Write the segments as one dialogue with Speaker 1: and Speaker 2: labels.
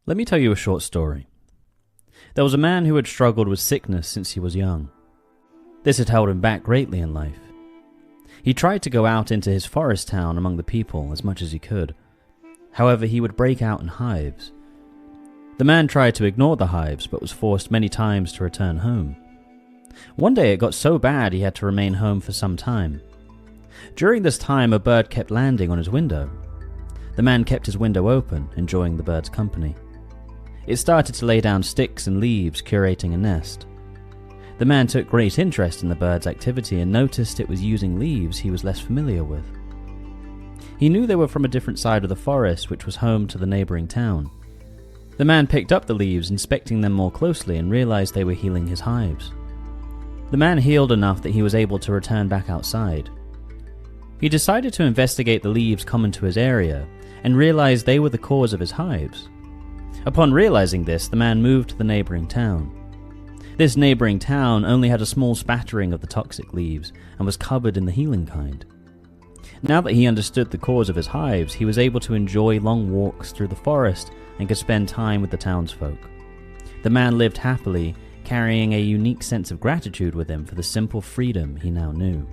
Speaker 1: Let me tell you a short story. There was a man who had struggled with sickness since he was young. This had held him back greatly in life. He tried to go out into his forest town among the people as much as he could. However, he would break out in hives. The man tried to ignore the hives, but was forced many times to return home. One day it got so bad he had to remain home for some time. During this time, a bird kept landing on his window. The man kept his window open, enjoying the bird's company. It started to lay down sticks and leaves, curating a nest. The man took great interest in the bird's activity and noticed it was using leaves he was less familiar with. He knew they were from a different side of the forest, which was home to the neighboring town. The man picked up the leaves, inspecting them more closely, and realized they were healing his hives. The man healed enough that he was able to return back outside. He decided to investigate the leaves common to his area, and realized they were the cause of his hives. Upon realizing this, the man moved to the neighboring town. This neighboring town only had a small spattering of the toxic leaves and was covered in the healing kind. Now that he understood the cause of his hives, he was able to enjoy long walks through the forest and could spend time with the townsfolk. The man lived happily, carrying a unique sense of gratitude with him for the simple freedom he now knew.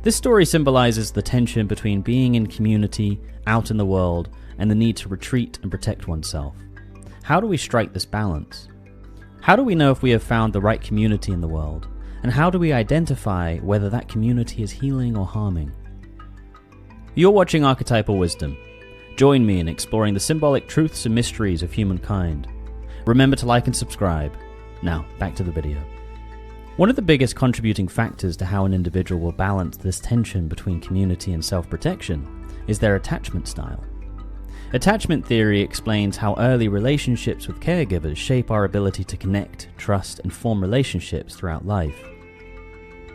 Speaker 1: This story symbolizes the tension between being in community, out in the world, and the need to retreat and protect oneself. How do we strike this balance? How do we know if we have found the right community in the world? And how do we identify whether that community is healing or harming? You're watching Archetypal Wisdom. Join me in exploring the symbolic truths and mysteries of humankind. Remember to like and subscribe. Now, back to the video. One of the biggest contributing factors to how an individual will balance this tension between community and self-protection is their attachment style. Attachment theory explains how early relationships with caregivers shape our ability to connect, trust, and form relationships throughout life.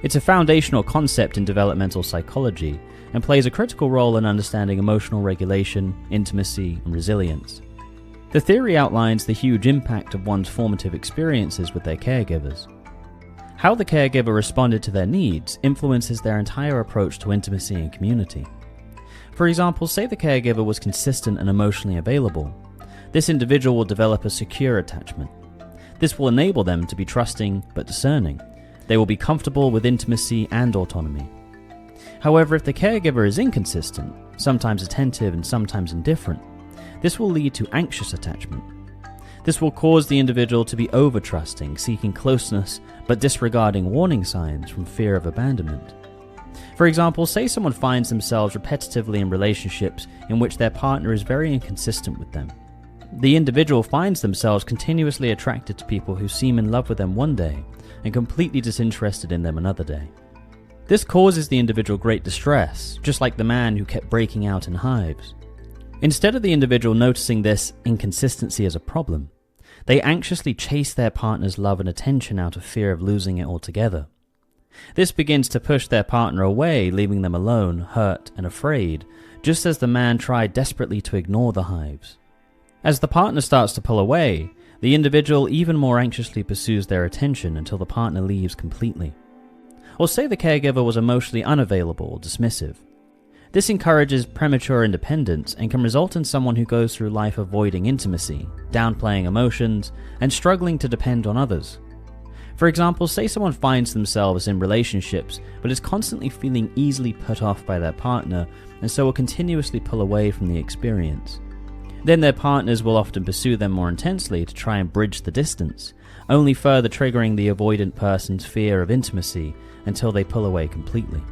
Speaker 1: It's a foundational concept in developmental psychology and plays a critical role in understanding emotional regulation, intimacy, and resilience. The theory outlines the huge impact of one's formative experiences with their caregivers. How the caregiver responded to their needs influences their entire approach to intimacy and community. For example, say the caregiver was consistent and emotionally available. This individual will develop a secure attachment. This will enable them to be trusting but discerning. They will be comfortable with intimacy and autonomy. However, if the caregiver is inconsistent, sometimes attentive and sometimes indifferent, this will lead to anxious attachment. This will cause the individual to be over-trusting, seeking closeness but disregarding warning signs from fear of abandonment. For example, say someone finds themselves repetitively in relationships in which their partner is very inconsistent with them. The individual finds themselves continuously attracted to people who seem in love with them one day and completely disinterested in them another day. This causes the individual great distress, just like the man who kept breaking out in hives. Instead of the individual noticing this inconsistency as a problem, they anxiously chase their partner's love and attention out of fear of losing it altogether. This begins to push their partner away, leaving them alone, hurt, and afraid, just as the man tried desperately to ignore the hives. As the partner starts to pull away, the individual even more anxiously pursues their attention until the partner leaves completely. Or say the caregiver was emotionally unavailable or dismissive. This encourages premature independence and can result in someone who goes through life avoiding intimacy, downplaying emotions, and struggling to depend on others. For example, say someone finds themselves in relationships but is constantly feeling easily put off by their partner and so will continuously pull away from the experience. Then their partners will often pursue them more intensely to try and bridge the distance, only further triggering the avoidant person's fear of intimacy until they pull away completely.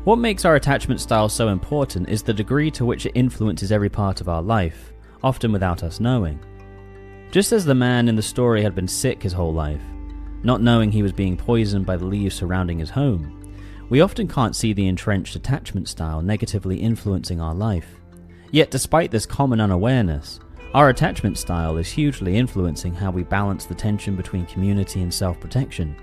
Speaker 1: What makes our attachment style so important is the degree to which it influences every part of our life, often without us knowing. Just as the man in the story had been sick his whole life, not knowing he was being poisoned by the leaves surrounding his home, we often can't see the entrenched attachment style negatively influencing our life. Yet despite this common unawareness, our attachment style is hugely influencing how we balance the tension between community and self-protection.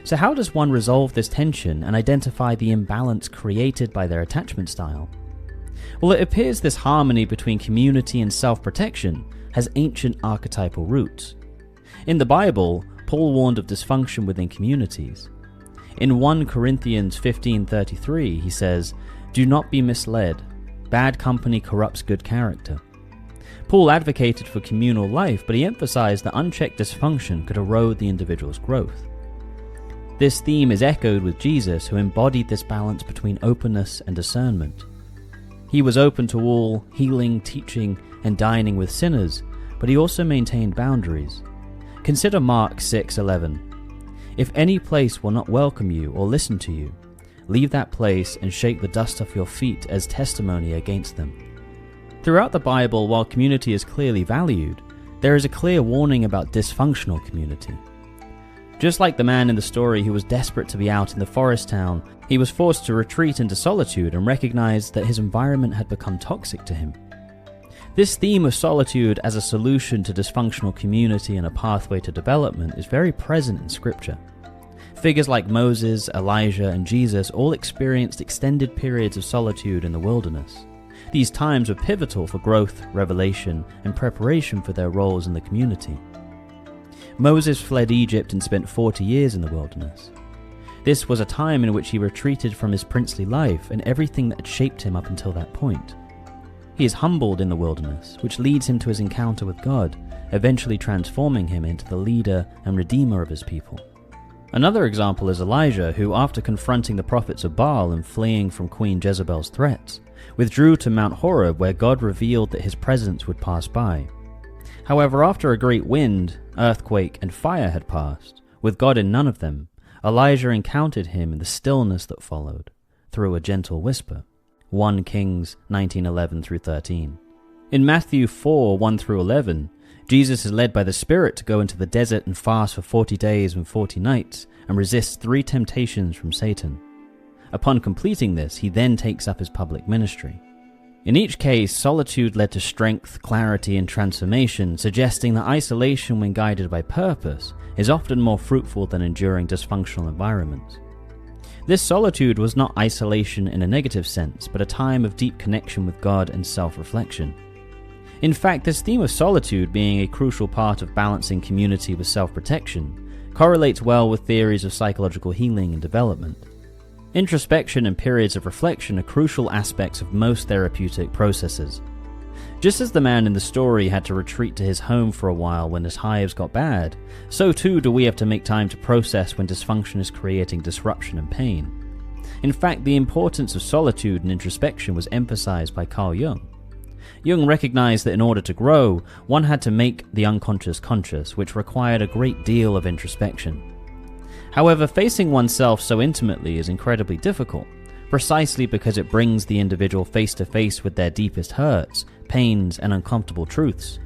Speaker 1: So how does one resolve this tension and identify the imbalance created by their attachment style? Well, it appears this harmony between community and self-protection has ancient archetypal roots. In the Bible, Paul warned of dysfunction within communities. In 1 Corinthians 15:33, he says, "Do not be misled. Bad company corrupts good character." Paul advocated for communal life, but he emphasized that unchecked dysfunction could erode the individual's growth. This theme is echoed with Jesus, who embodied this balance between openness and discernment. He was open to all, healing, teaching, and dining with sinners, but he also maintained boundaries. Consider Mark 6:11. If any place will not welcome you or listen to you, leave that place and shake the dust off your feet as testimony against them. Throughout the Bible, while community is clearly valued, there is a clear warning about dysfunctional community. Just like the man in the story who was desperate to be out in the forest town, he was forced to retreat into solitude and recognize that his environment had become toxic to him. This theme of solitude as a solution to dysfunctional community and a pathway to development is very present in Scripture. Figures like Moses, Elijah, and Jesus all experienced extended periods of solitude in the wilderness. These times were pivotal for growth, revelation, and preparation for their roles in the community. Moses fled Egypt and spent 40 years in the wilderness. This was a time in which he retreated from his princely life and everything that had shaped him up until that point. He is humbled in the wilderness, which leads him to his encounter with God, eventually transforming him into the leader and redeemer of his people. Another example is Elijah, who, after confronting the prophets of Baal and fleeing from Queen Jezebel's threats, withdrew to Mount Horeb, where God revealed that his presence would pass by. However, after a great wind, earthquake, and fire had passed, with God in none of them, Elijah encountered him in the stillness that followed, through a gentle whisper. 1 Kings 19:11-13. In Matthew 4:1-11, Jesus is led by the Spirit to go into the desert and fast for 40 days and 40 nights and resists 3 temptations from Satan. Upon completing this, he then takes up his public ministry. In each case, solitude led to strength, clarity, and transformation, suggesting that isolation, when guided by purpose, is often more fruitful than enduring dysfunctional environments. This solitude was not isolation in a negative sense, but a time of deep connection with God and self-reflection. In fact, this theme of solitude being a crucial part of balancing community with self-protection correlates well with theories of psychological healing and development. Introspection and periods of reflection are crucial aspects of most therapeutic processes. Just as the man in the story had to retreat to his home for a while when his hives got bad, so too do we have to make time to process when dysfunction is creating disruption and pain. In fact, the importance of solitude and introspection was emphasized by Carl Jung. Jung recognized that in order to grow, one had to make the unconscious conscious, which required a great deal of introspection. However, facing oneself so intimately is incredibly difficult, precisely because it brings the individual face to face with their deepest hurts, pains, and uncomfortable truths.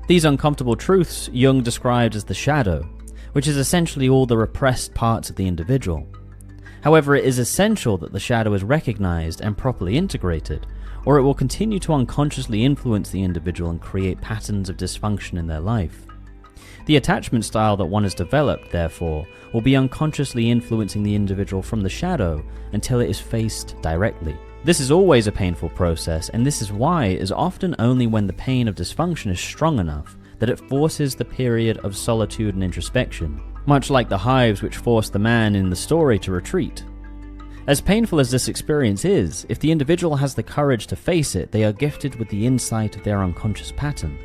Speaker 1: These uncomfortable truths Jung described as the shadow, which is essentially all the repressed parts of the individual. However, it is essential that the shadow is recognized and properly integrated, or it will continue to unconsciously influence the individual and create patterns of dysfunction in their life. The attachment style that one has developed, therefore, will be unconsciously influencing the individual from the shadow until it is faced directly. This is always a painful process, and this is why it is often only when the pain of dysfunction is strong enough that it forces the period of solitude and introspection, much like the hives which forced the man in the story to retreat. As painful as this experience is, if the individual has the courage to face it, they are gifted with the insight of their unconscious pattern.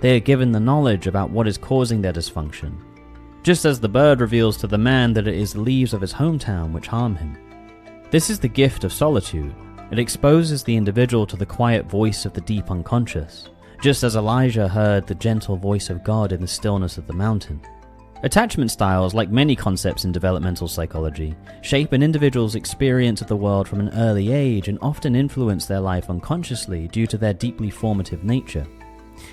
Speaker 1: They are given the knowledge about what is causing their dysfunction, just as the bird reveals to the man that it is the leaves of his hometown which harm him. This is the gift of solitude. It exposes the individual to the quiet voice of the deep unconscious, just as Elijah heard the gentle voice of God in the stillness of the mountain. Attachment styles, like many concepts in developmental psychology, shape an individual's experience of the world from an early age and often influence their life unconsciously due to their deeply formative nature.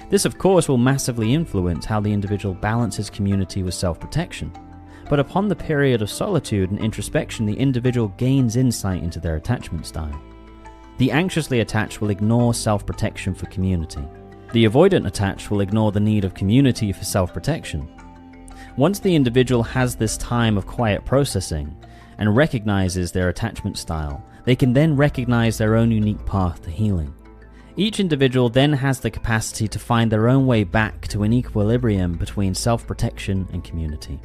Speaker 1: This, of course, will massively influence how the individual balances community with self-protection. But upon the period of solitude and introspection, the individual gains insight into their attachment style. The anxiously attached will ignore self-protection for community. The avoidant attached will ignore the need of community for self-protection. Once the individual has this time of quiet processing and recognizes their attachment style, they can then recognize their own unique path to healing. Each individual then has the capacity to find their own way back to an equilibrium between self-protection and community.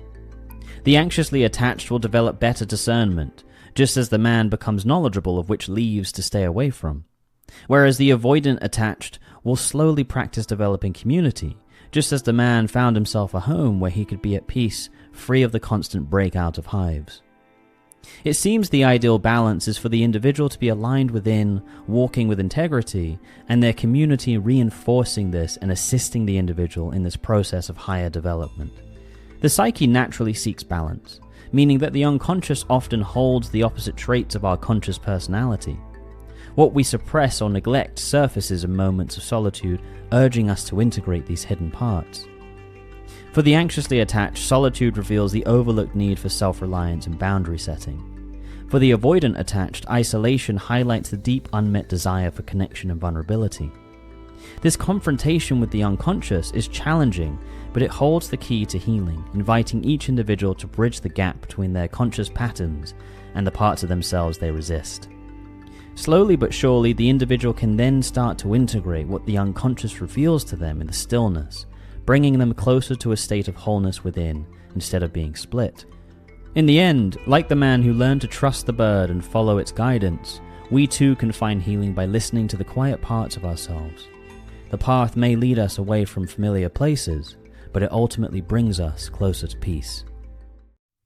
Speaker 1: The anxiously attached will develop better discernment, just as the man becomes knowledgeable of which leaves to stay away from. whereas the avoidant attached will slowly practice developing community, just as the man found himself a home where he could be at peace, free of the constant breakout of hives. It seems the ideal balance is for the individual to be aligned within, walking with integrity, and their community reinforcing this and assisting the individual in this process of higher development. The psyche naturally seeks balance, meaning that the unconscious often holds the opposite traits of our conscious personality. What we suppress or neglect surfaces in moments of solitude, urging us to integrate these hidden parts. For the anxiously attached, solitude reveals the overlooked need for self-reliance and boundary setting. For the avoidant attached, isolation highlights the deep unmet desire for connection and vulnerability. This confrontation with the unconscious is challenging, but it holds the key to healing, inviting each individual to bridge the gap between their conscious patterns and the parts of themselves they resist. Slowly but surely, the individual can then start to integrate what the unconscious reveals to them in the stillness, bringing them closer to a state of wholeness within, instead of being split. In the end, like the man who learned to trust the bird and follow its guidance, we too can find healing by listening to the quiet parts of ourselves. The path may lead us away from familiar places, but it ultimately brings us closer to peace.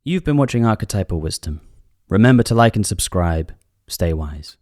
Speaker 1: You've been watching Archetypal Wisdom. Remember to like and subscribe. Stay wise.